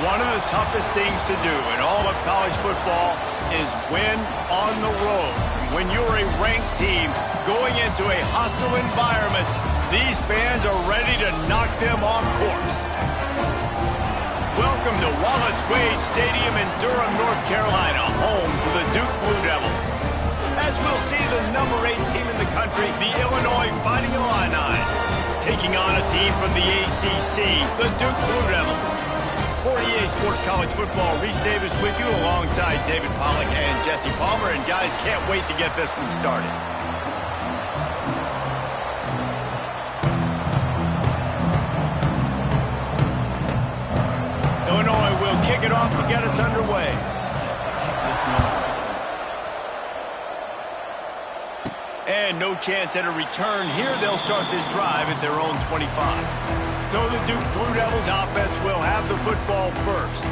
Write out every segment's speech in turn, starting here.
One of the toughest things to do in all of college football is win on the road. When you're a ranked team going into a hostile environment, these fans are ready to knock them off course. Welcome to Wallace Wade Stadium in Durham, North Carolina, home to the Duke Blue Devils. As we'll see the number 8 team in the country, the Illinois Fighting Illini, taking on a team from the ACC, the Duke Blue Devils. For EA Sports College Football, Reese Davis with you alongside David Pollack and Jesse Palmer. And guys, can't wait to get this one started. Illinois will kick it off to get us underway. And no chance at a return here. They'll start this drive at their own 25. So the Duke Blue Devils offense will have the football first.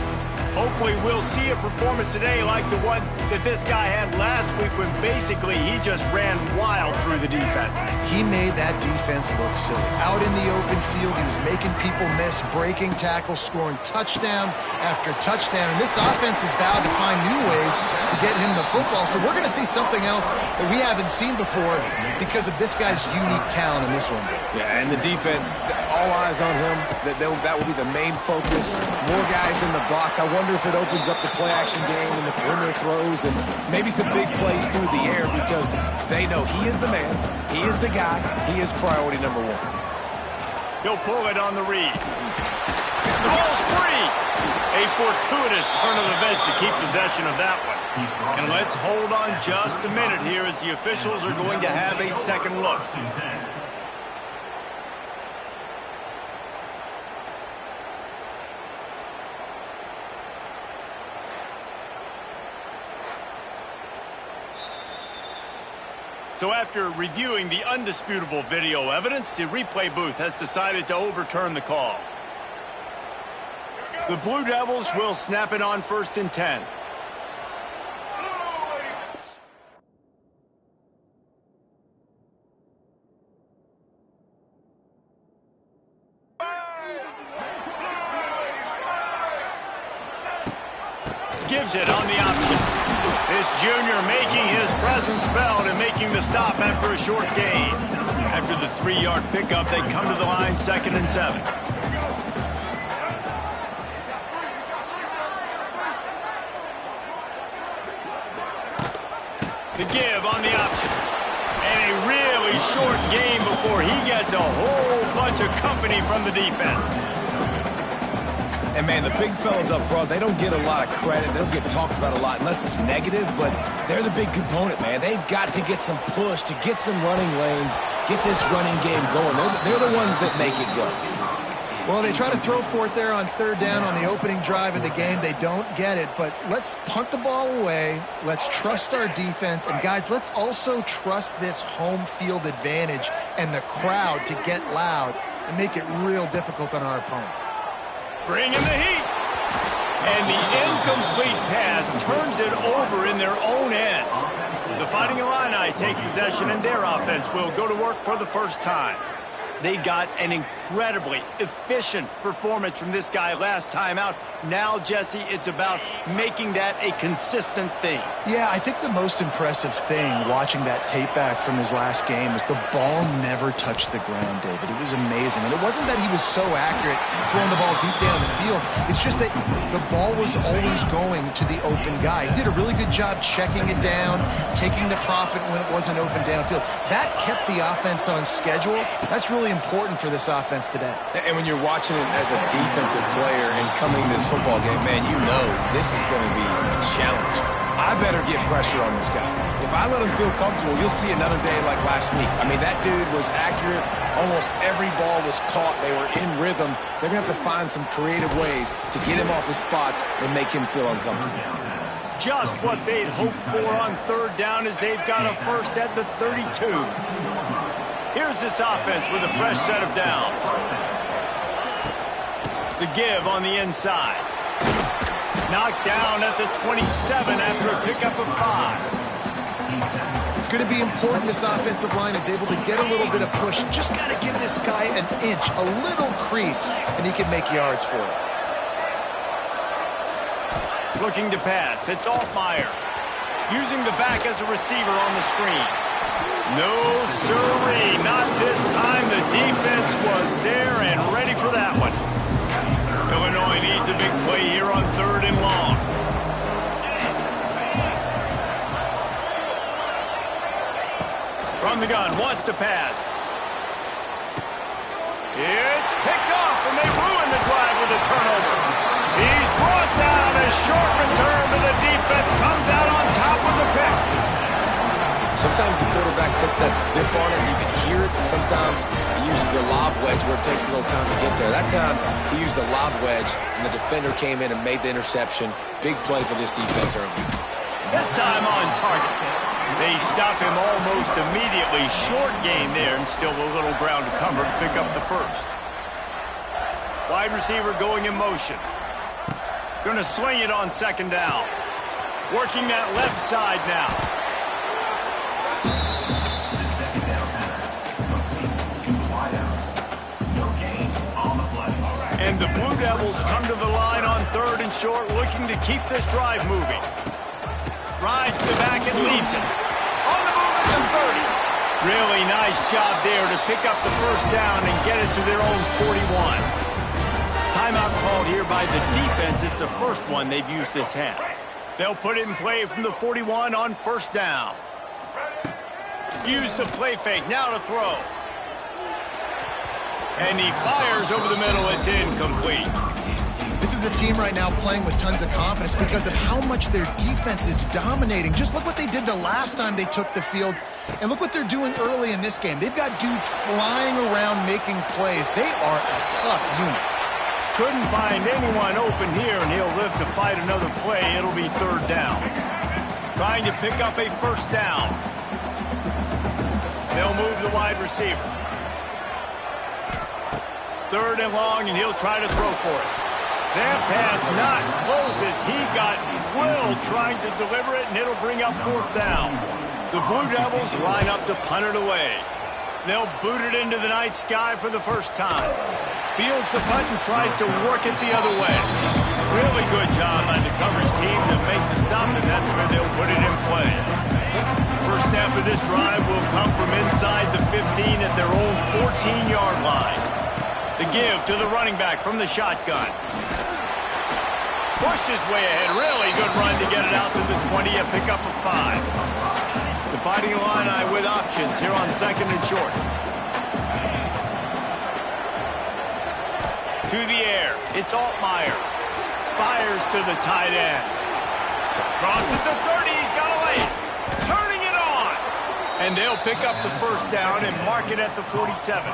Hopefully we'll see a performance today like the one that this guy had last week when basically he just ran wild through the defense. He made that defense look silly. Out in the open field, he was making people miss, breaking tackles, scoring touchdown after touchdown. And this offense has vowed to find new ways to get him the football. So we're going to see something else that we haven't seen before because of this guy's unique talent in this one. Yeah, and the defense, all eyes on him. That will be the main focus. More guys in the box. I wonder if it opens up the play-action game and the perimeter throws and maybe some big plays through the air because they know he is the man, he is the guy, he is priority number 1. He'll pull it on the read. The ball's free. A fortuitous turn of events to keep possession of that one. And let's hold on just a minute here as the officials are going to have a second look. So after reviewing the undisputable video evidence, the replay booth has decided to overturn the call. The Blue Devils will snap it on 1st and 10. Gives it on the option. This junior making his presence felt and making the stop after a short gain. After the 3-yard pickup, they come to the line 2nd and 7. The give on the option. And a really short gain before he gets a whole bunch of company from the defense. And, man, the big fellas up front, they don't get a lot of credit. They don't get talked about a lot unless it's negative, but they're the big component, man. They've got to get some push, to get some running lanes, get this running game going. They're the ones that make it go. Well, they try to throw for it there on 3rd down on the opening drive of the game. They don't get it, but let's punt the ball away. Let's trust our defense. And, guys, let's also trust this home field advantage and the crowd to get loud and make it real difficult on our opponent. Bring in the heat. And the incomplete pass turns it over in their own end. The Fighting Illini take possession, and their offense will go to work for the first time. They got an incredibly efficient performance from this guy last time out. Now, Jesse, it's about making that a consistent thing. Yeah, I think the most impressive thing watching that tape back from his last game is the ball never touched the ground, David. It was amazing. And it wasn't that he was so accurate throwing the ball deep down the field. It's just that the ball was always going to the open guy. He did a really good job checking it down, taking the profit when it wasn't open downfield. That kept the offense on schedule. That's really important for this offense today. And when you're watching it as a defensive player and coming this football game, man, you know this is going to be a challenge. I better get pressure on this guy. If I let him feel comfortable, you'll see another day like last week. I mean, that dude was accurate. Almost every ball was caught. They were in rhythm. They're going to have to find some creative ways to get him off his spots and make him feel uncomfortable. Just what they'd hoped for on 3rd down as they've got a first at the 32. Here's this offense with a fresh set of downs. The give on the inside. Knocked down at the 27 after a pickup of 5. It's going to be important this offensive line is able to get a little bit of push. Just got to give this guy an inch, a little crease, and he can make yards for it. looking to pass. It's Altmaier. Using the back as a receiver on the screen. No, sirree, not this time. The defense was there and ready for that one. Illinois needs a big play here on 3rd and long. From the gun, wants to pass. It's picked off, and they ruin the drive with a turnover. He's brought down. A short return to the defense comes out on top of the pick. Sometimes the quarterback puts that zip on it, and you can hear it. Sometimes he uses the lob wedge where it takes a little time to get there. That time, he used the lob wedge, and the defender came in and made the interception. Big play for this defense early. This time on target. They stop him almost immediately. Short gain there, and still a little ground to cover to pick up the first. Wide receiver going in motion. Going to swing it on 2nd down. Working that left side now. And the Blue Devils come to the line on 3rd and short, looking to keep this drive moving. Rides the back and leaves it. On the move at the 30. Really nice job there to pick up the first down and get it to their own 41. Timeout called here by the defense. It's the first one they've used this half. They'll put it in play from the 41 on 1st down. Use the play fake. Now to throw. And he fires over the middle. It's incomplete. This is a team right now playing with tons of confidence because of how much their defense is dominating. Just look what they did the last time they took the field, and look what they're doing early in this game. They've got dudes flying around making plays. They are a tough unit. Couldn't find anyone open here, and he'll live to fight another play. It'll be 3rd down. Trying to pick up a 1st down. They'll move the wide receiver. 3rd and long, and he'll try to throw for it. That pass not close as he got drilled trying to deliver it, and it'll bring up 4th down. The Blue Devils line up to punt it away. They'll boot it into the night sky for the first time. Fields the punt and tries to work it the other way. Really good job by the coverage team to make the stop, and that's where they'll put it in play. First snap of this drive will come from inside the 15 at their own 14-yard line. The give to the running back from the shotgun. Pushed his way ahead. Really good run to get it out to the 20, a pickup of 5. The Fighting Illini with options here on 2nd and short. To the air. It's Altmaier. Fires to the tight end. Crosses the 30. He's got a lane. Turning it on. And they'll pick up the first down and mark it at the 47.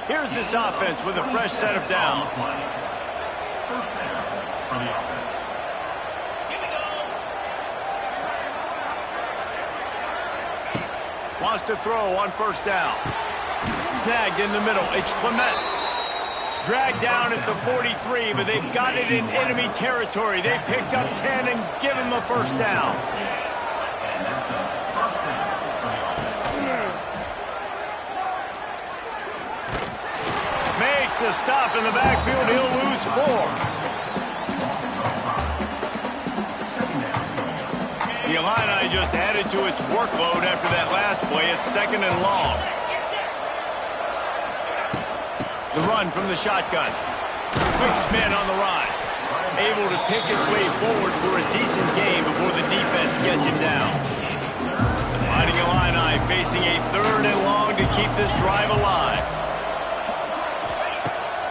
Here's this offense with a fresh set of downs. Wants to throw on 1st down. Snagged in the middle. It's Clement. Dragged down at the 43, but they've got it in enemy territory. They picked up 10 and give him a 1st down. Makes a stop in the backfield. He'll lose 4. The Illini just added to its workload after that last play. It's 2nd and long. The run from the shotgun. Quick spin on the ride. Able to pick his way forward for a decent game before the defense gets him down. The Fighting Illini facing a 3rd and long to keep this drive alive.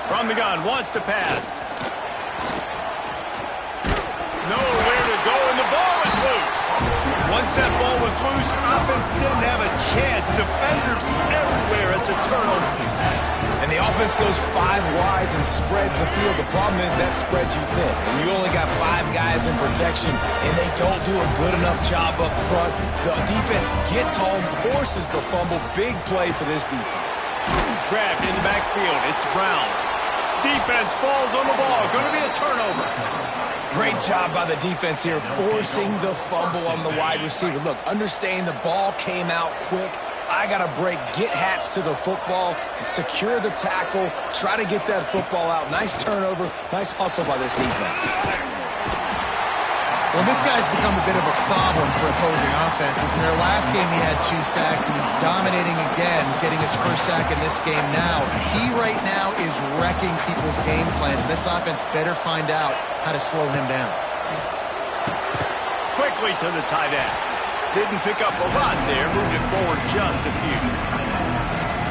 From the gun, wants to pass. Nowhere to go, and the ball is loose. Once that ball was loose, offense didn't have a chance. Defenders everywhere. It's a turnover. And the offense goes 5 wides and spreads the field. The problem is that spreads you thin. And you only got 5 guys in protection, and they don't do a good enough job up front. The defense gets home, forces the fumble. Big play for this defense. Grabbed in the backfield. It's Brown. Defense falls on the ball. Going to be a turnover. Great job by the defense here, forcing the fumble on the wide receiver. Look, understand the ball came out quick. I got to break, get Hats to the football, secure the tackle, try to get that football out. Nice turnover, nice hustle by this defense. Well, this guy's become a bit of a problem for opposing offenses. In their last game, he had 2 sacks, and he's dominating again, getting his first sack in this game now. He right now is wrecking people's game plans. This offense better find out how to slow him down. Quickly to the tight end. Didn't pick up a lot there, moved it forward just a few.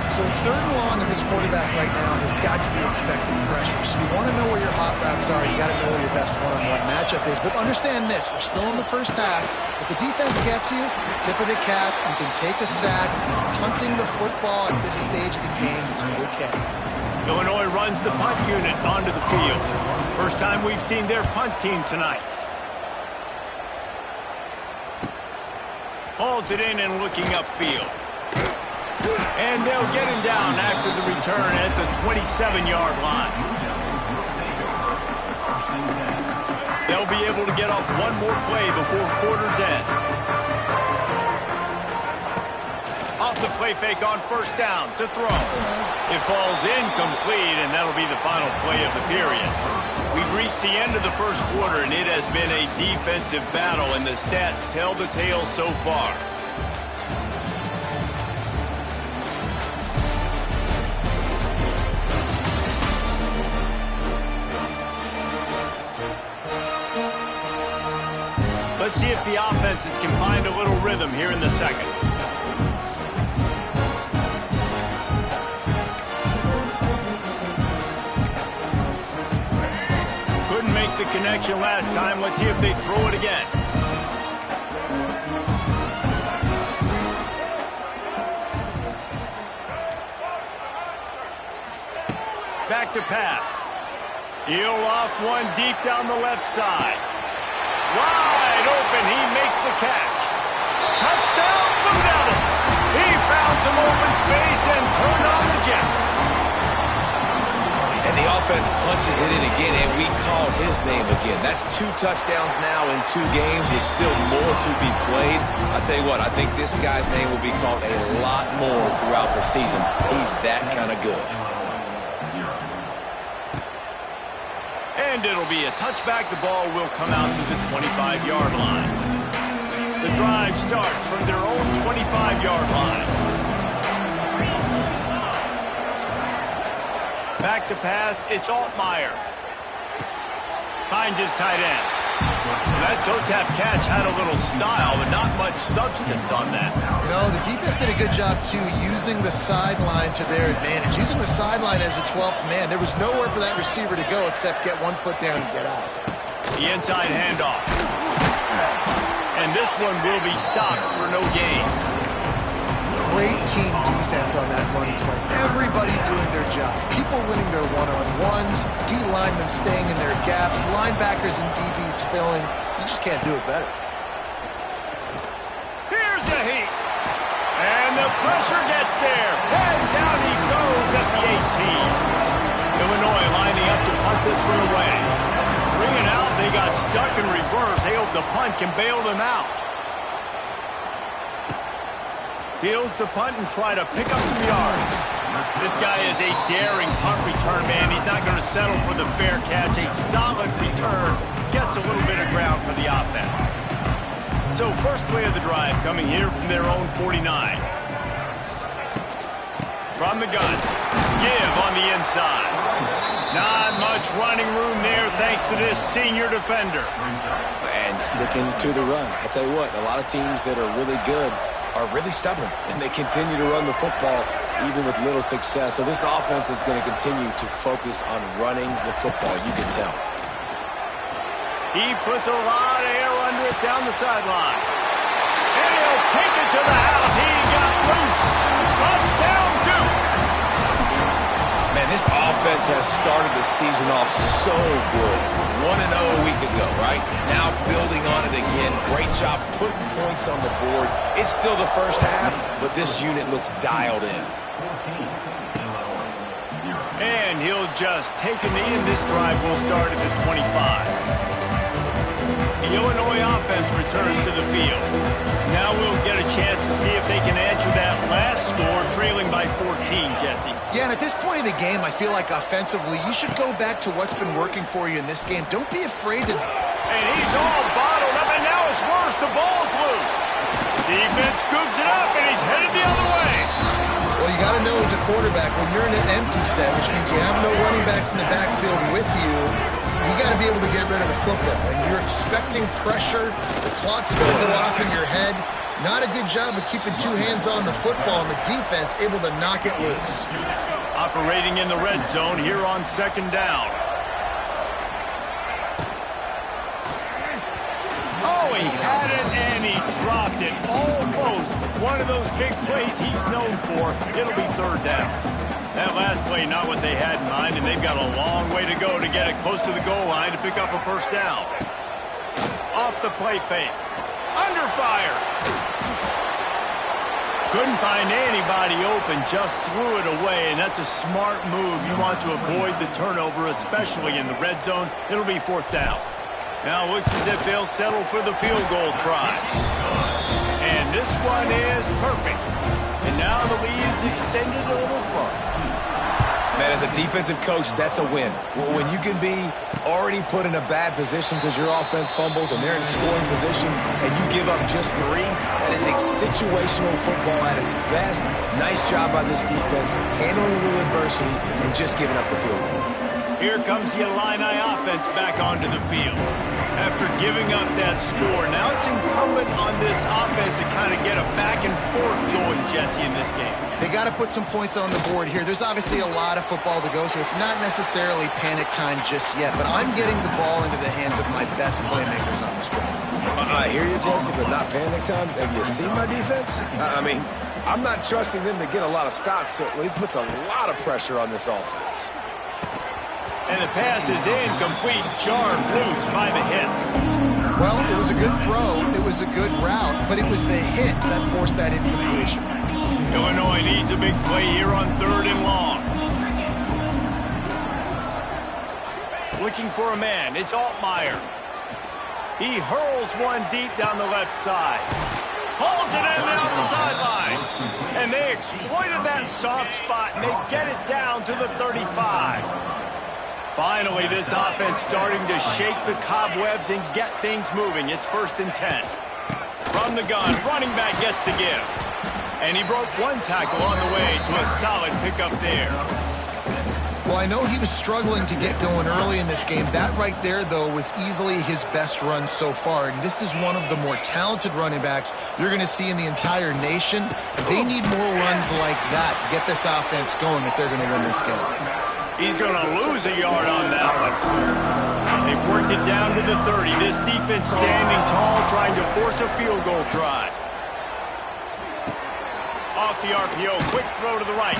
So it's 3rd and long, and this quarterback right now has got to be expecting pressure. So you want to know where your hot routes are. You got to know where your best one-on-one matchup is. But understand this, we're still in the first half. If the defense gets you, tip of the cap, you can take a sack. Punting the football at this stage of the game is okay. Illinois runs the punt unit onto the field. First time we've seen their punt team tonight. Hauls it in and looking upfield. And they'll get him down after the return at the 27-yard line. They'll be able to get off one more play before quarter's end. Off the play fake on first down to throw. It falls incomplete, and that'll be the final play of the period. We've reached the end of the first quarter, and it has been a defensive battle, and the stats tell the tale so far. Let's see if the offenses can find a little rhythm here in the second. Couldn't make the connection last time. Let's see if they throw it again. Back to pass. He'll off one deep down the left side. Wide open, he makes the catch. Touchdown, Blue Devils! He found some open space and turned on the Jets. And the offense punches it in again, and we call his name again. That's 2 touchdowns now in 2 games with still more to be played. I'll tell you what, I think this guy's name will be called a lot more throughout the season. He's that kind of good. And it'll be a touchback. The ball will come out to the 25-yard line. The drive starts from their own 25-yard line. Back to pass. It's Altmaier. Finds his tight end. That toe tap catch had a little style, but not much substance on that. No, the defense did a good job, too, using the sideline to their advantage. Using the sideline as a 12th man. There was nowhere for that receiver to go except get 1 foot down and get out. The inside handoff. And this one will be stopped for no gain. Great team defense on that run play. Everybody doing their job. People winning their one-on-ones, D linemen staying in their gaps, linebackers and DBs filling. You just can't do it better. Here's a heat. And the pressure gets there. And down he goes at the 18. Illinois lining up to punt this one away. 3 and out, they got stuck in reverse. They hope the punt can bail them out. Fields the punt and try to pick up some yards. This guy is a daring punt return man. He's not going to settle for the fair catch. A solid return gets a little bit of ground for the offense. So first play of the drive coming here from their own 49. From the gun. Give on the inside. Not much running room there thanks to this senior defender. And sticking to the run. I tell you what, a lot of teams that are really good are really stubborn, and they continue to run the football even with little success. So this offense is going to continue to focus on running the football, you can tell. He puts a lot of air under it down the sideline. And he'll take it to the house. He got loose. Touchdown, Duke. Man, this offense has started the season off so good. 1-0 a week ago, right? Now building on it again. Great job putting points on the board. It's still the first half, but this unit looks dialed in. And he'll just take a knee, and this drive will start at the 25. The Illinois offense returns to the field. Now we'll get a chance to see if they can answer that last score, trailing by 14, Jesse. Yeah, and at this point of the game, I feel like offensively, you should go back to what's been working for you in this game. Don't be afraid to... And he's all bottled gets worse. The ball's loose. Defense scoops it up, and he's headed the other way. Well, you got to know as a quarterback, when you're in an empty set, which means you have no running backs in the backfield with you, you got to be able to get rid of the football. And you're expecting pressure. The clock's going to go off in your head. Not a good job of keeping two hands on the football, and the defense able to knock it loose. Operating in the red zone here on second down. Oh, he had it, and he dropped it. Almost one of those big plays he's known for. It'll be third down. That last play, not what they had in mind, and they've got a long way to go to get it close to the goal line to pick up a first down. Off the play fake. Under fire. Couldn't find anybody open, just threw it away, and that's a smart move. You want to avoid the turnover, especially in the red zone. It'll be fourth down. Now it looks as if they'll settle for the field goal try. And this one is perfect. And now the lead is extended a little further. Man, as a defensive coach, that's a win. When you can be already put in a bad position because your offense fumbles and they're in scoring position and you give up just 3, that is a situational football at its best. Nice job by this defense, handling a little adversity and just giving up the field goal. Here comes the Illini offense back onto the field. After giving up that score, now it's incumbent on this offense to kind of get a back and forth going, Jesse, in this game. They got to put some points on the board here. There's obviously a lot of football to go, so it's not necessarily panic time just yet, but I'm getting the ball into the hands of my best playmakers on this drive. I hear you, Jesse, but not panic time. Have you seen my defense? I mean, I'm not trusting them to get a lot of stops, so he puts a lot of pressure on this offense. And the pass is incomplete, jarred loose by the hit. Well, it was a good throw, it was a good route, but it was the hit that forced that incompletion. Illinois needs a big play here on third and long. Looking for a man, it's Altmaier. He hurls one deep down the left side. Pulls it in down the sideline. And they exploited that soft spot, and they get it down to the 35. Finally, this offense starting to shake the cobwebs and get things moving. It's 1st and 10. From the gun, running back gets to give. And he broke one tackle on the way to a solid pickup there. Well, I know he was struggling to get going early in this game. That right there, though, was easily his best run so far. And this is one of the more talented running backs you're going to see in the entire nation. They need more runs like that to get this offense going if they're going to win this game. He's going to lose a yard on that one. They've worked it down to the 30. This defense standing tall, trying to force a field goal try. Off the RPO, quick throw to the right.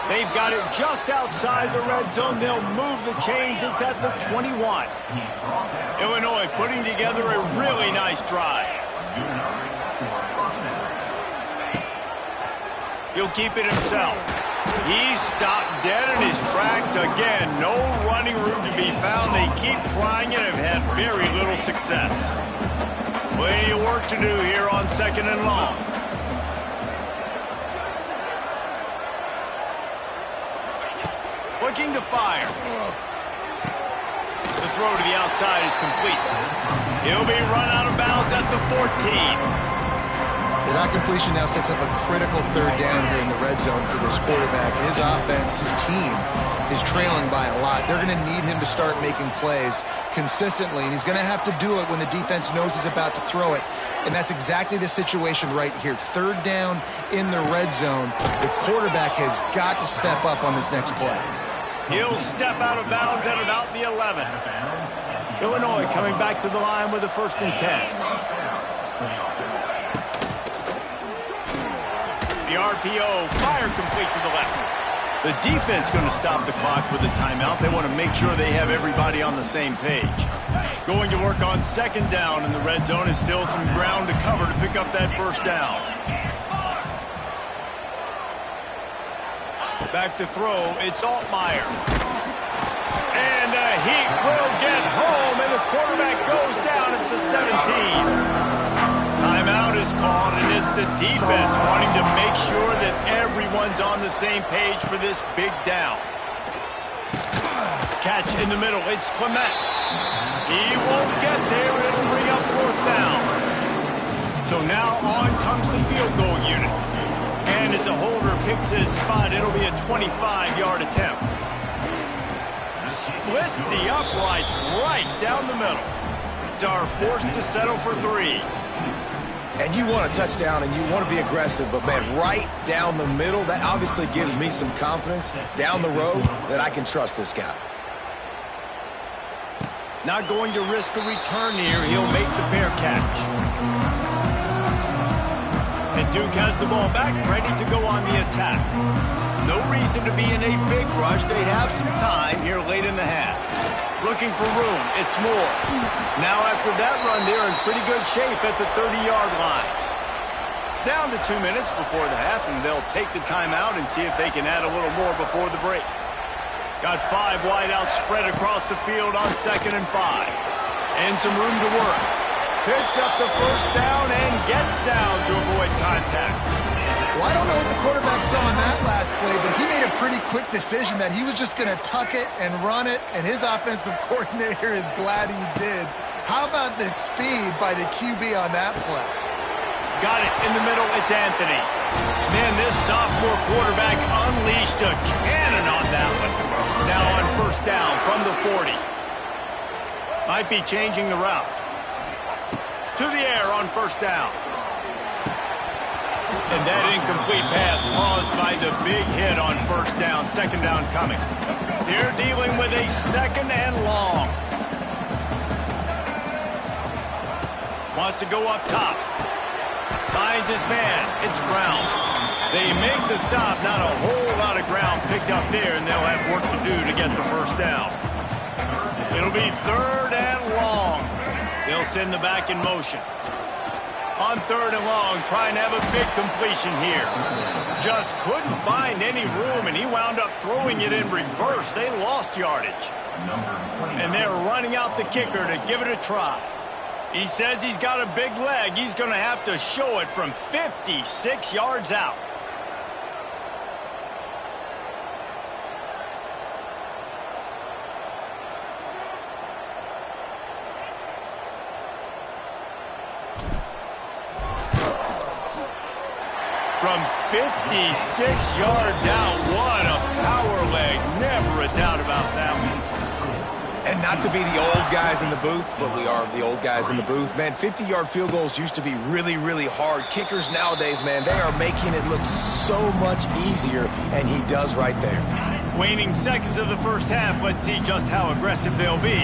They've got it just outside the red zone. They'll move the chains. It's at the 21. Illinois putting together a really nice drive. He'll keep it himself. He's stopped dead in his tracks again. No running room to be found. They keep trying and have had very little success. Plenty of work to do here on second and long. Looking to fire. The throw to the outside is complete. He'll be run out of bounds at the 14. Well, that completion now sets up a critical third down here in the red zone for this quarterback. His offense, his team, is trailing by a lot. They're going to need him to start making plays consistently, and he's going to have to do it when the defense knows he's about to throw it. And that's exactly the situation right here. Third down in the red zone. The quarterback has got to step up on this next play. He'll step out of bounds at about the 11. Illinois coming back to the line with a 1st and 10. The RPO, fire complete to the left. The defense going to stop the clock with a timeout. They want to make sure they have everybody on the same page. Going to work on second down in the red zone is still some ground to cover to pick up that first down. Back to throw, it's Altmaier. And he will get home, and the quarterback goes down at the 17. Timeout is called, and it's the defense wanting to make sure that everyone's on the same page for this big down. Catch in the middle, it's Clement. He won't get there, it'll bring up fourth down. So now on comes the field goal unit. And as the holder picks his spot, it'll be a 25-yard attempt. Splits the uprights right down the middle. Are forced to settle for 3. And you want a touchdown and you want to be aggressive, but man, right down the middle, that obviously gives me some confidence down the road that I can trust this guy. Not going to risk a return here. He'll make the fair catch. And Duke has the ball back, ready to go on the attack. No reason to be in a big rush. They have some time here late in the half. Looking for room. It's Moore. Now after that run, they're in pretty good shape at the 30-yard line. Down to 2 minutes before the half, and they'll take the timeout and see if they can add a little more before the break. Got 5 wideouts spread across the field on 2nd and 5. And some room to work. Picks up the first down and gets down to avoid contact. Well, I don't know what the quarterback saw in that last play, but he made a pretty quick decision that he was just going to tuck it and run it, and his offensive coordinator is glad he did. How about the speed by the QB on that play? Got it in the middle. It's Anthony. Man, this sophomore quarterback unleashed a cannon on that one. Now on first down from the 40. Might be changing the route. To the air on first down. And that incomplete pass caused by the big hit on first down. 2nd down coming. They're dealing with a 2nd and long. Wants to go up top. Finds his man. It's Brown. They make the stop. Not a whole lot of ground picked up there, and they'll have work to do to get the first down. It'll be 3rd and long. They'll send the back in motion. On 3rd and long, trying to have a big completion here. Just couldn't find any room, and he wound up throwing it in reverse. They lost yardage. And they're running out the kicker to give it a try. He says he's got a big leg. He's going to have to show it from 56 yards out. From 56 yards out, what a power leg. Never a doubt about that one. And not to be the old guys in the booth, but we are the old guys in the booth. Man, 50-yard field goals used to be really, really hard. Kickers nowadays, man, they are making it look so much easier, and he does right there. Waning seconds of the first half. Let's see just how aggressive they'll be.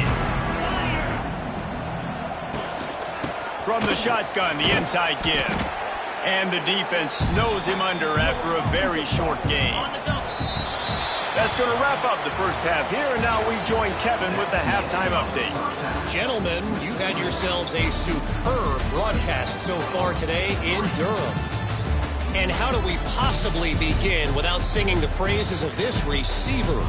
From the shotgun, the inside give. And the defense snows him under after a very short game. That's going to wrap up the first half here, and now we join Kevin with the halftime update. Gentlemen, you've had yourselves a superb broadcast so far today in Durham. And how do we possibly begin without singing the praises of this receiver?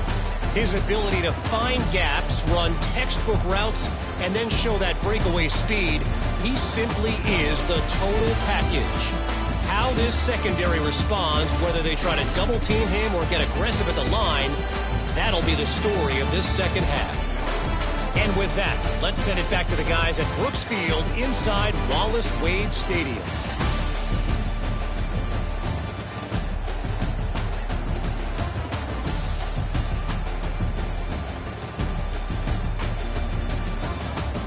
His ability to find gaps, run textbook routes, and then show that breakaway speed. He simply is the total package. How this secondary responds, whether they try to double-team him or get aggressive at the line, that'll be the story of this second half. And with that, let's send it back to the guys at Brooks Field inside Wallace Wade Stadium.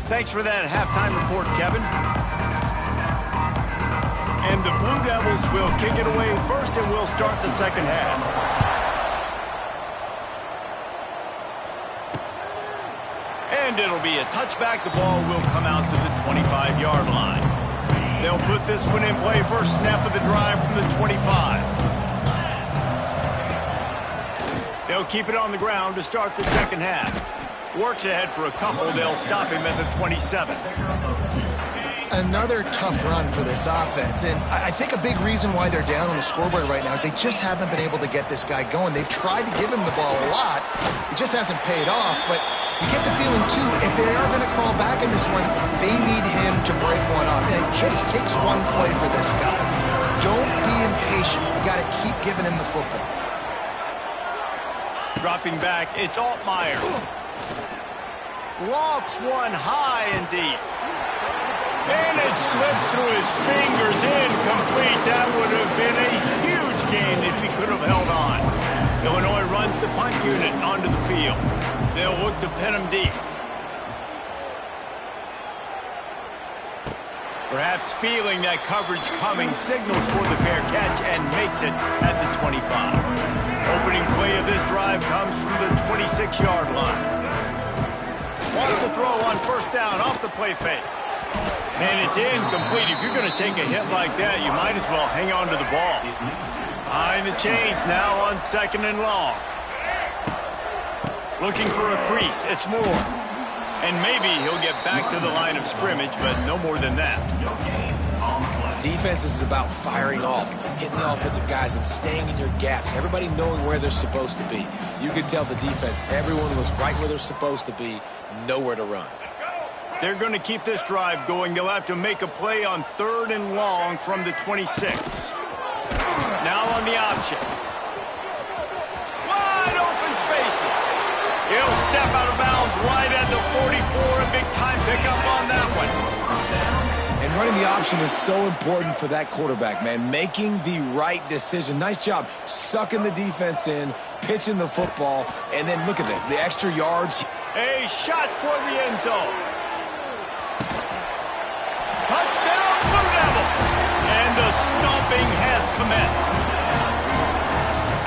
Thanks for that halftime report, Kevin. And the Blue Devils will kick it away first, and we'll start the second half. And it'll be a touchback. The ball will come out to the 25-yard line. They'll put this one in play. First snap of the drive from the 25. They'll keep it on the ground to start the second half. Works ahead for a couple. They'll stop him at the 27. Another tough run for this offense, and I think a big reason why they're down on the scoreboard right now is they just haven't been able to get this guy going. They've tried to give him the ball a lot. It just hasn't paid off, but you get the feeling, too, if they are going to crawl back in this one, they need him to break one off, and it just takes one play for this guy. Don't be impatient. You got to keep giving him the football. Dropping back, it's Altmaier. Lofts one high and deep. And it slips through his fingers, incomplete. That would have been a huge gain if he could have held on. Illinois runs the punt unit onto the field. They'll look to pin him deep. Perhaps feeling that coverage coming, signals for the fair catch and makes it at the 25. Opening play of this drive comes from the 26-yard line. Wants to throw on first down off the play fake. And it's incomplete. If you're going to take a hit like that, you might as well hang on to the ball. Behind the chains now on 2nd and long. Looking for a crease. It's Moore. And maybe he'll get back to the line of scrimmage, but no more than that. Defense is about firing off, hitting the offensive guys and staying in your gaps. Everybody knowing where they're supposed to be. You could tell the defense, everyone was right where they're supposed to be, nowhere to run. They're going to keep this drive going. They'll have to make a play on 3rd and long from the 26. Now on the option. Wide open spaces. He'll step out of bounds right at the 44. A big-time pickup on that one. And running the option is so important for that quarterback, man. Making the right decision. Nice job sucking the defense in, pitching the football, and then look at the extra yards. A shot toward the end zone. Touchdown, Blue Devils! And the stomping has commenced.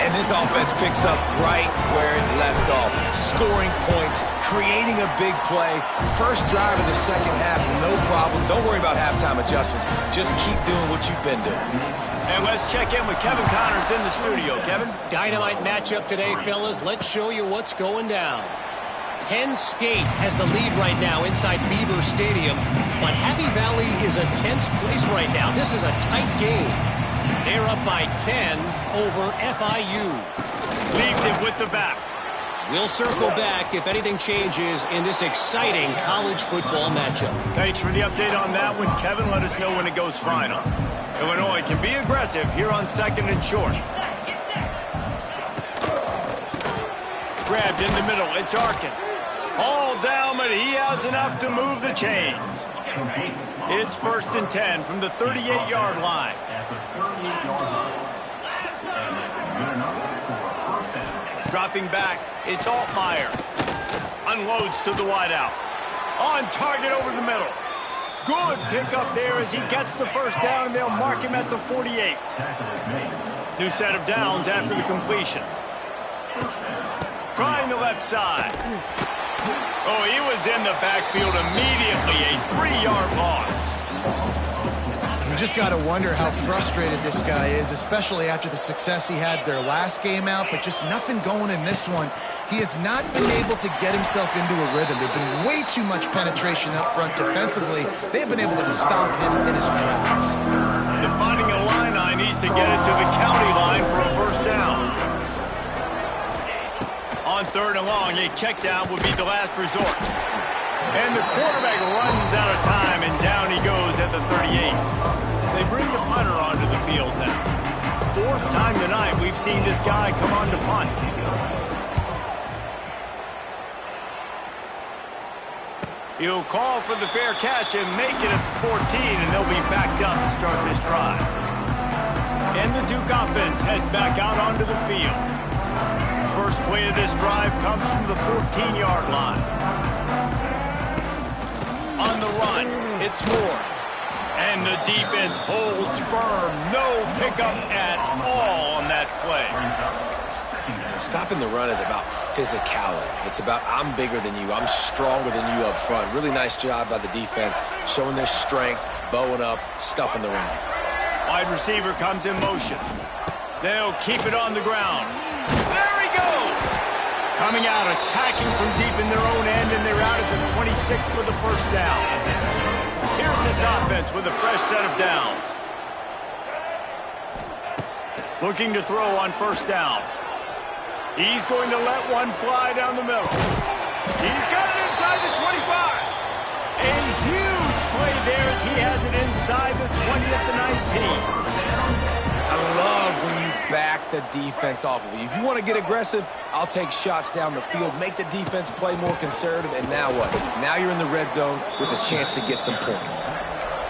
And this offense picks up right where it left off. Scoring points, creating a big play. First drive of the second half, no problem. Don't worry about halftime adjustments. Just keep doing what you've been doing. And let's check in with Kevin Connors in the studio. Kevin? Dynamite matchup today, fellas. Let's show you what's going down. Penn State has the lead right now inside Beaver Stadium, but Happy Valley is a tense place right now. This is a tight game. They're up by 10 over FIU. Leaves it with the back. We'll circle back if anything changes in this exciting college football matchup. Thanks for the update on that one, Kevin. Let us know when it goes final. Illinois can be aggressive here on 2nd and short. Grabbed in the middle. It's Arkin. All down, but he has enough to move the chains. It's 1st and 10 from the 38-yard line. Dropping back, it's Altmaier. Unloads to the wideout. On target over the middle. Good pickup there as he gets the first down, and they'll mark him at the 48. New set of downs after the completion. Trying the left side. Oh, he was in the backfield immediately. A 3-yard loss. You just got to wonder how frustrated this guy is, especially after the success he had their last game out, but just nothing going in this one. He has not been able to get himself into a rhythm. There's been way too much penetration up front defensively. They've been able to stop him in his tracks. The Fighting Illini needs to get it to the county line for a first down. On 3rd and long, a check down would be the last resort. And the quarterback runs out of time, and down he goes at the 38. They bring the punter onto the field now. 4th time tonight we've seen this guy come on to punt. He'll call for the fair catch and make it at the 14, and they'll be backed up to start this drive. And the Duke offense heads back out onto the field. First play of this drive comes from the 14-yard line. On the run, it's Moore. And the defense holds firm. No pickup at all on that play. Stopping the run is about physicality. It's about I'm bigger than you. I'm stronger than you up front. Really nice job by the defense, showing their strength, bowing up, stuffing the run. Wide receiver comes in motion. They'll keep it on the ground. There he goes! Coming out, attacking from deep in their own end, and they're out at the 26 with the first down. Here's this offense with a fresh set of downs. Looking to throw on first down. He's going to let one fly down the middle. He's got it inside the 25. A huge play there as he has it inside the 20 at the 19. I love when you back the defense off of you. If you want to get aggressive, I'll take shots down the field, make the defense play more conservative, and now what? Now you're in the red zone with a chance to get some points.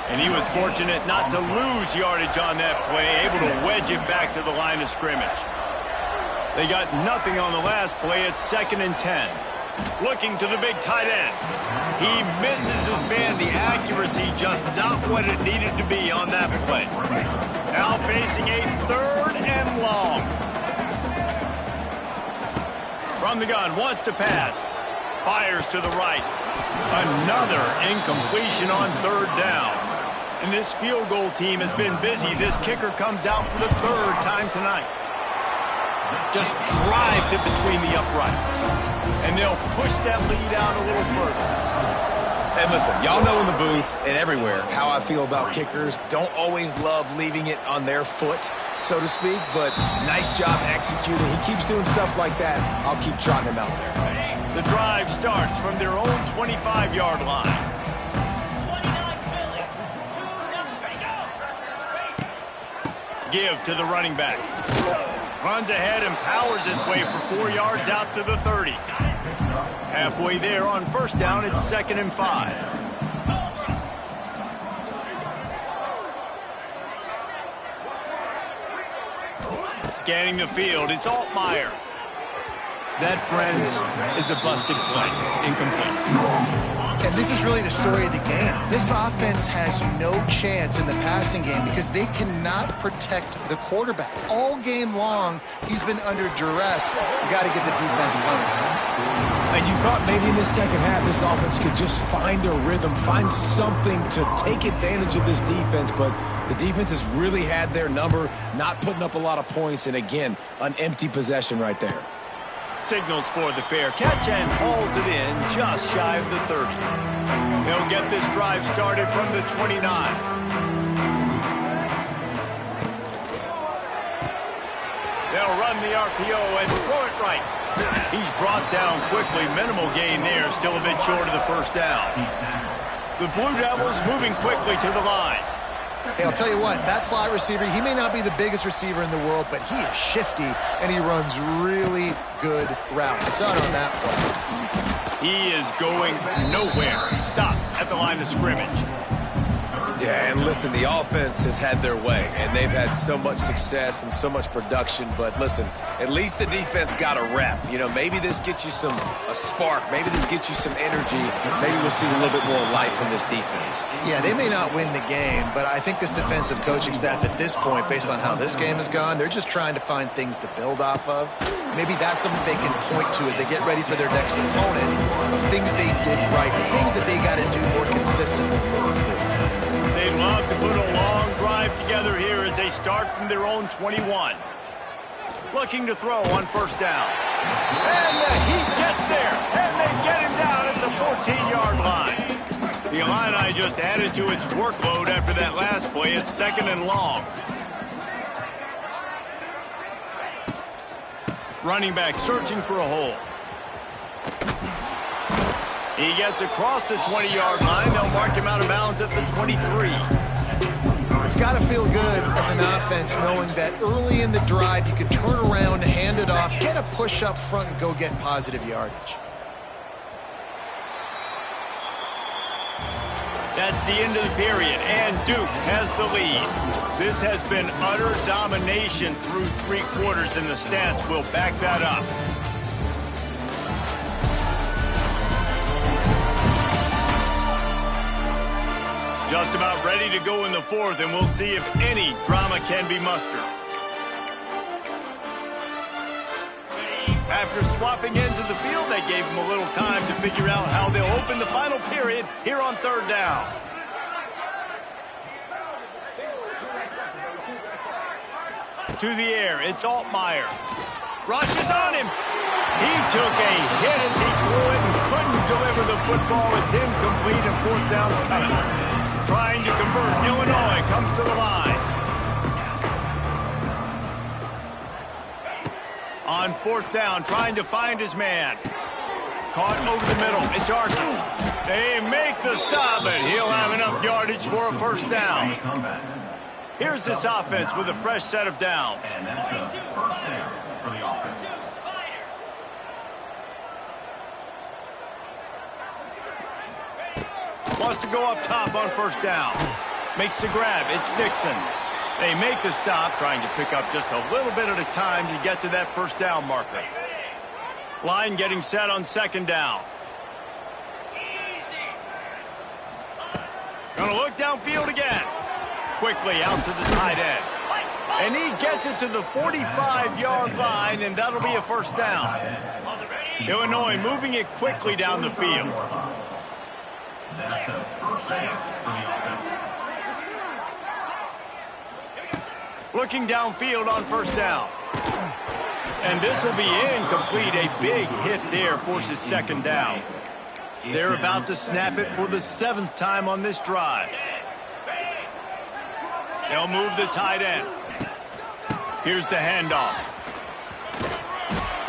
And he was fortunate not to lose yardage on that play, able to wedge it back to the line of scrimmage. They got nothing on the last play. It's 2nd and 10. Looking to the big tight end. He misses his man. The accuracy just not what it needed to be on that play. Now facing a 3rd and long. From the gun, wants to pass. Fires to the right. Another incompletion on 3rd down. And this field goal team has been busy. This kicker comes out for the 3rd time tonight. Just drives it between the uprights. And they'll push that lead out a little further. And listen, y'all know in the booth and everywhere how I feel about kickers. Don't always love leaving it on their foot, so to speak, but nice job executing. He keeps doing stuff like that. I'll keep trotting him out there. The drive starts from their own 25-yard line. Give to the running back. Runs ahead and powers his way for 4 yards out to the 30. Halfway there on 1st down, it's 2nd and 5. Scanning the field, it's Altmaier. That, friends, is a busted play. Incomplete. And this is really the story of the game. This offense has no chance in the passing game because they cannot protect the quarterback. All game long, he's been under duress. You got to give the defense time. And you thought maybe in the second half this offense could just find a rhythm, find something to take advantage of this defense, but the defense has really had their number, not putting up a lot of points, and again, an empty possession right there. Signals for the fair catch and hauls it in just shy of the 30. He'll get this drive started from the 29. They'll run the RPO and throw it right. He's brought down quickly. Minimal gain there, still a bit short of the 1st down. The Blue Devils moving quickly to the line. Hey, I'll tell you what, that slot receiver, he may not be the biggest receiver in the world, but he is shifty, and he runs really good routes. You saw it on that play. He is going nowhere. Stop at the line of scrimmage. Yeah, and listen, the offense has had their way, and they've had so much success and so much production, but listen, at least the defense got a rep. You know, maybe this gets you a spark. Maybe this gets you some energy. Maybe we'll see a little bit more life from this defense. Yeah, they may not win the game, but I think this defensive coaching staff at this point, based on how this game has gone, they're just trying to find things to build off of. Maybe that's something they can point to as they get ready for their next opponent, of things they did right, things that they got to do more consistently moving forward. They love to put a long drive together here as they start from their own 21. Looking to throw on 1st down. And the Heat gets there, and they get him down at the 14-yard line. The Illini just added to its workload after that last play. It's 2nd and long. Running back searching for a hole. He gets across the 20-yard line. They'll mark him out of bounds at the 23. It's got to feel good as an offense knowing that early in the drive you can turn around, hand it off, get a push up front, and go get positive yardage. That's the end of the period, and Duke has the lead. This has been utter domination through 3 quarters, and the stats will back that up. Just about ready to go in the 4th, and we'll see if any drama can be mustered. After swapping ends of the field, they gave them a little time to figure out how they'll open the final period here on 3rd down. To the air, it's Altmaier. Rushes on him. He took a hit as he threw it and couldn't deliver the football. It's incomplete, and 4th down's coming. Trying to convert, Illinois comes to the line. On 4th down, trying to find his man. Caught over the middle, it's Arkin. They make the stop, but he'll have enough yardage for a 1st down. Here's this offense with a fresh set of downs. And that's a 1st down for the offense. Wants to go up top on 1st down. Makes the grab. It's Dixon. They make the stop, trying to pick up just a little bit at a time to get to that first down marker. Line getting set on second down. Gonna look downfield again. Quickly out to the tight end. And he gets it to the 45-yard line, and that'll be a first down. Illinois moving it quickly down the field. That's a first down for the offense. Looking downfield on first down. And this will be incomplete. A big hit there forces second down. They're about to snap it for the 7th time on this drive. They'll move the tight end. Here's the handoff.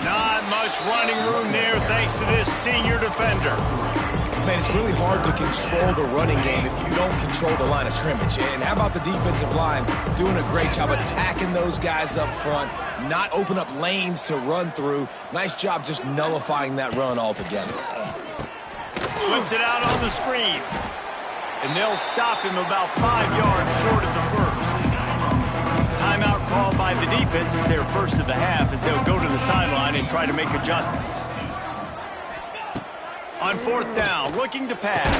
Not much running room there thanks to this senior defender. Man, it's really hard to control the running game if you don't control the line of scrimmage. And how about the defensive line doing a great job attacking those guys up front, not open up lanes to run through. Nice job just nullifying that run altogether. Flips it out on the screen. And they'll stop him about 5 yards short of the first. Timeout called by the defense is their first of the half as they'll go to the sideline and try to make adjustments. On fourth down, looking to pass.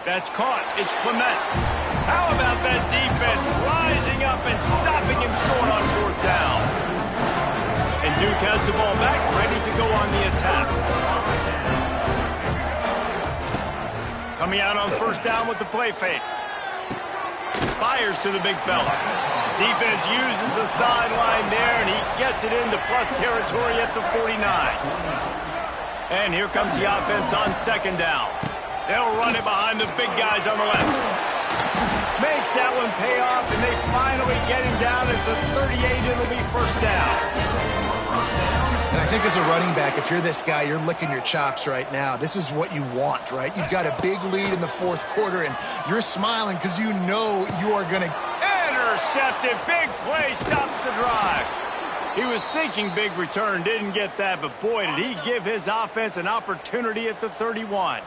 That's caught. It's Clement. How about that defense rising up and stopping him short on fourth down? And Duke has the ball back, ready to go on the attack. Coming out on first down with the play fake. Fires to the big fella. Defense uses the sideline there, and he gets it into plus territory at the 49. And here comes the offense on second down. They'll run it behind the big guys on the left. Makes that one pay off, and they finally get him down at the 38. It'll be first down. And I think as a running back, if you're this guy, you're licking your chops right now. This is what you want, right? You've got a big lead in the fourth quarter, and you're smiling because you know you are going to... Intercepted. Big play stops the drive. He was thinking big return, didn't get that, but boy, did he give his offense an opportunity at the 31.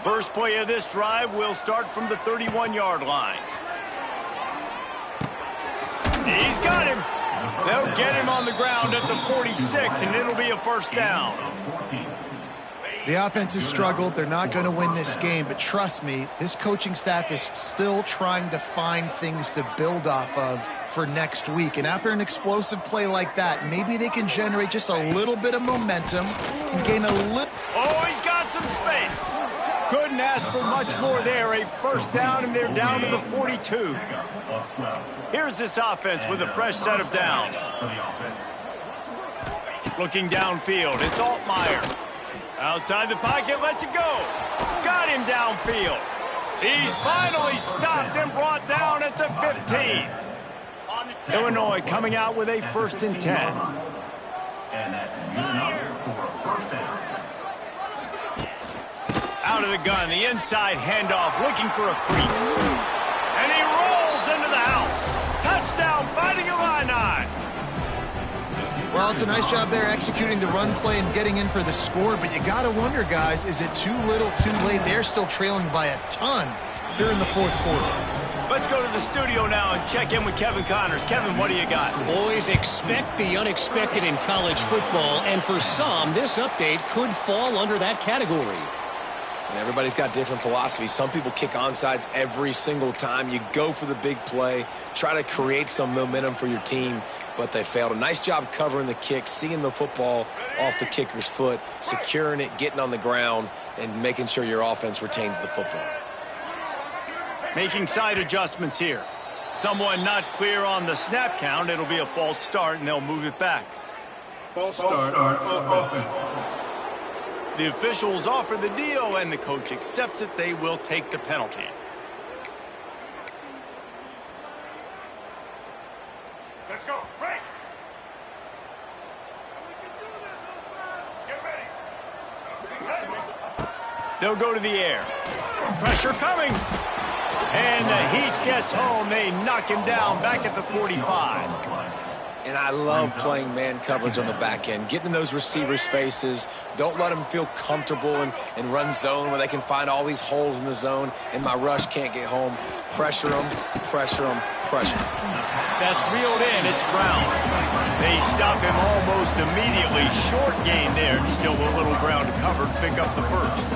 First play of this drive will start from the 31-yard line. He's got him. They'll get him on the ground at the 46, and it'll be a first down. The offense has struggled. They're not going to win this game, but trust me, this coaching staff is still trying to find things to build off of for next week. And after an explosive play like that, maybe they can generate just a little bit of momentum and gain a little... Oh, he's got some space. Couldn't ask for much more there. A first down, and they're down to the 42. Here's this offense with a fresh set of downs. Looking downfield, it's Altmaier. Outside the pocket, lets it go. Got him downfield. He's finally stopped and brought down at the 15. Illinois coming out with a 1st and 10. And that's good enough for first down. Out of the gun, the inside handoff, looking for a crease. And he rolls into the house. Touchdown, Fighting Illini. Well, it's a nice job there executing the run play and getting in for the score, but you got to wonder, guys, is it too little, too late? They're still trailing by a ton here in the fourth quarter. Let's go to the studio now and check in with Kevin Connors. Kevin, what do you got? Boys, expect the unexpected in college football, and for some, this update could fall under that category. And everybody's got different philosophies. Some people kick onside every single time. You go for the big play, try to create some momentum for your team, but they failed. A nice job covering the kick, seeing the football off the kicker's foot, securing it, getting on the ground, and making sure your offense retains the football. Making side adjustments here. Someone not clear on the snap count. It'll be a false start, and they'll move it back. False start offense. The officials offer the deal, and the coach accepts it. They will take the penalty. Let's go. Break. Get ready. They'll go to the air. Pressure coming. And the heat gets home. They knock him down back at the 45. And I love playing man coverage on the back end, getting in those receivers' faces. Don't let them feel comfortable and run zone where they can find all these holes in the zone and my rush can't get home. Pressure them, pressure them, pressure them. That's reeled in. It's Brown. They stop him almost immediately. Short gain there. Still a little ground to cover to pick up the first.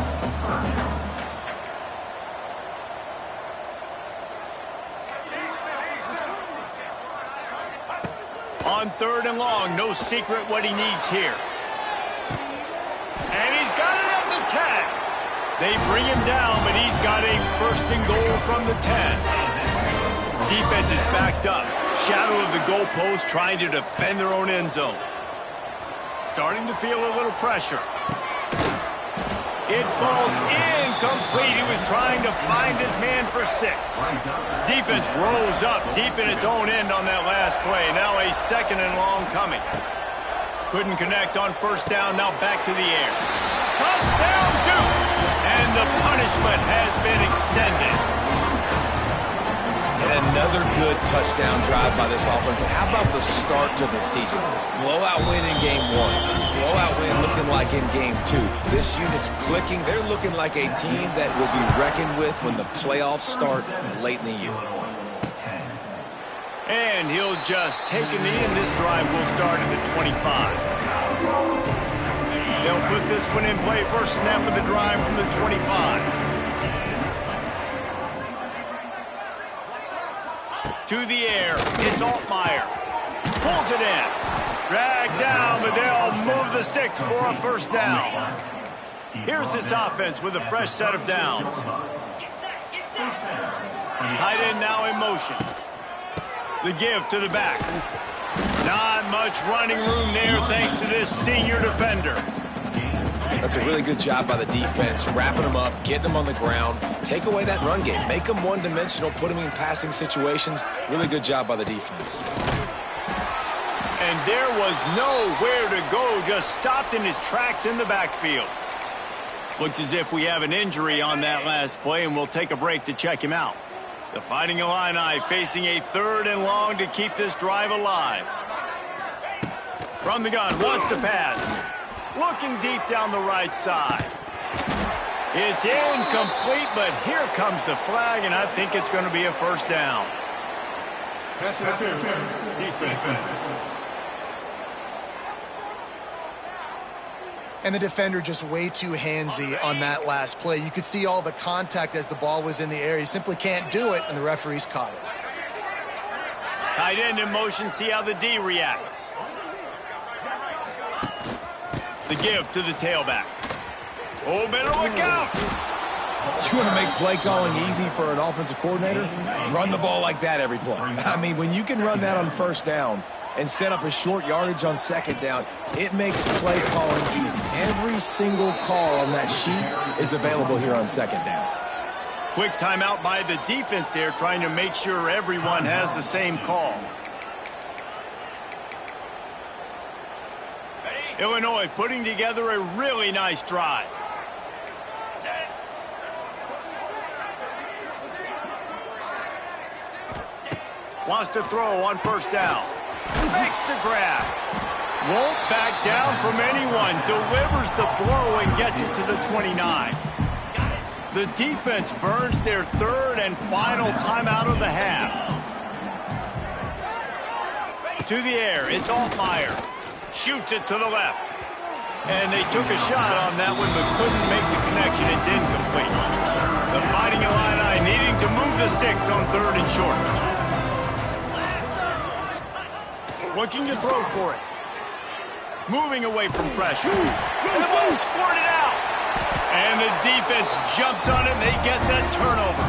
On 3rd and long, no secret what he needs here. And he's got it at the 10. They bring him down, but he's got a 1st and goal from the 10. Defense is backed up. Shadow of the goalpost, trying to defend their own end zone. Starting to feel a little pressure. It falls incomplete. He was trying to find his man for 6. Defense rose up deep in its own end on that last play. Now a 2nd and long coming. Couldn't connect on 1st down. Now back to the air. Touchdown, Duke! And the punishment has been extended. And another good touchdown drive by this offense. And how about the start to the season? Blowout win in game 1. Blowout win looking like in game 2. This unit's clicking. They're looking like a team that will be reckoned with when the playoffs start late in the year. And he'll just take a knee, and this drive will start at the 25. They'll put this one in play. First snap of the drive from the 25. To the air, it's Altmaier. Pulls it in. Dragged down, but they'll move the sticks for a 1st down. Here's this offense with a fresh set of downs. Tight end now in motion. The give to the back. Not much running room there thanks to this senior defender. That's a really good job by the defense, wrapping them up, getting them on the ground, take away that run game, make them one-dimensional, put them in passing situations. Really good job by the defense. And there was nowhere to go, just stopped in his tracks in the backfield. Looks as if we have an injury on that last play, and we'll take a break to check him out. The Fighting Illini facing a 3rd and long to keep this drive alive. From the gun, wants to pass. Looking deep down the right side. It's incomplete, but here comes the flag, and I think it's going to be a 1st down. Pass interference. Defense. And the defender just way too handsy on that last play. You could see all the contact as the ball was in the air. He simply can't do it, and the referees caught it. Tight end in motion, see how the D reacts. The give to the tailback. Oh, better look out! You want to make play calling easy for an offensive coordinator? Run the ball like that every play. I mean, when you can run that on 1st down and set up a short yardage on 2nd down, it makes play calling easy. Every single call on that sheet is available here on 2nd down. Quick timeout by the defense there, trying to make sure everyone has the same call. Illinois putting together a really nice drive. Wants to throw on 1st down. Makes the grab. Won't back down from anyone. Delivers the blow and gets it to the 29. The defense burns their 3rd and final timeout of the half. To the air, it's Altmaier. Shoots it to the left. And they took a shot on that one, but couldn't make the connection. It's incomplete. The Fighting Illini needing to move the sticks on 3rd and short. Looking to throw for it. Moving away from pressure. And the ball squirted out. And the defense jumps on it, and they get that turnover.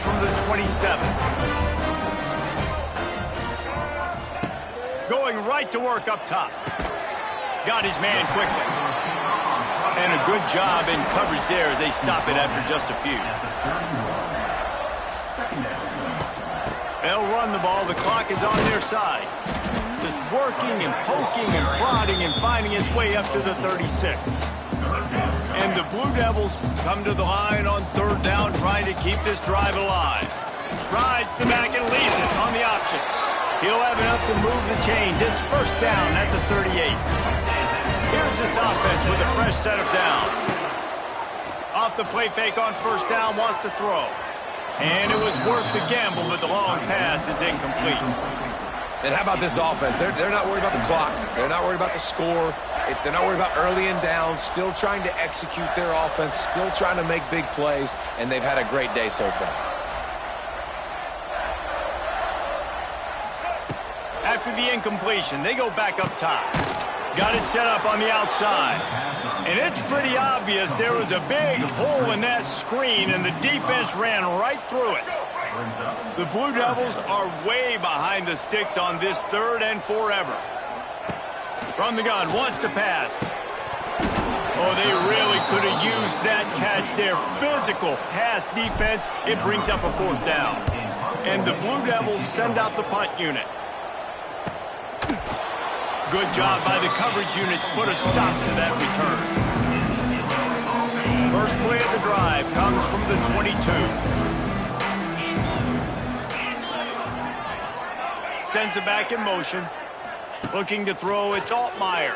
From the 27. right to work up top. Got his man quickly. And a good job in coverage there as they stop it after just a few. They'll run the ball. The clock is on their side. Just working and poking and prodding and finding its way up to the 36. And the Blue Devils come to the line on third down, trying to keep this drive alive. Rides the back and leaves it on the option. He'll have enough to move the chains. It's first down at the 38. Here's this offense with a fresh set of downs. Off the play fake on first down, wants to throw. And it was worth the gamble, but the long pass is incomplete. And how about this offense? They're not worried about the clock. They're not worried about the score. They're not worried about early and down. Still trying to execute their offense. Still trying to make big plays. And they've had a great day so far. After the incompletion, they go back up top. Got it set up on the outside. And it's pretty obvious there was a big hole in that screen, and the defense ran right through it. The Blue Devils are way behind the sticks on this third and forever. From the gun, wants to pass. Oh, they really could have used that catch there. Physical pass defense. It brings up a fourth down. And the Blue Devils send out the punt unit. Good job by the coverage unit to put a stop to that return. First play of the drive comes from the 22. Sends it back in motion. Looking to throw, it's Altmaier.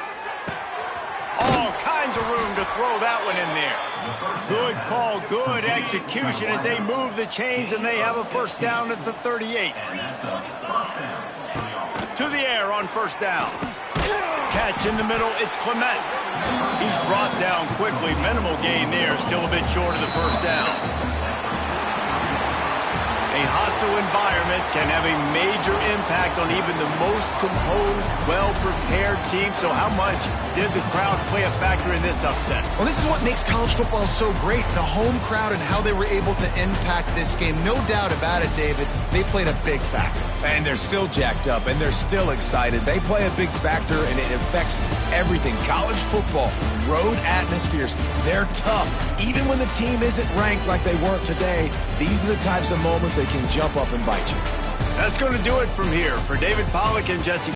All kinds of room to throw that one in there. Good call, good execution as they move the chains, and they have a first down at the 38. To the air on first down. Catch in the middle, it's Clement. He's brought down quickly. Minimal gain there, still a bit short of the first down. A hostile environment can have a major impact on even the most composed, well-prepared team. So how much did the crowd play a factor in this upset? Well, this is what makes college football so great. The home crowd and how they were able to impact this game. No doubt about it, David. They played a big factor. And they're still jacked up, and they're still excited. They play a big factor, and it affects everything. College football, road atmospheres, they're tough. Even when the team isn't ranked like they weren't today, these are the types of moments they can jump up and bite you. That's going to do it from here. For David Pollack and Jesse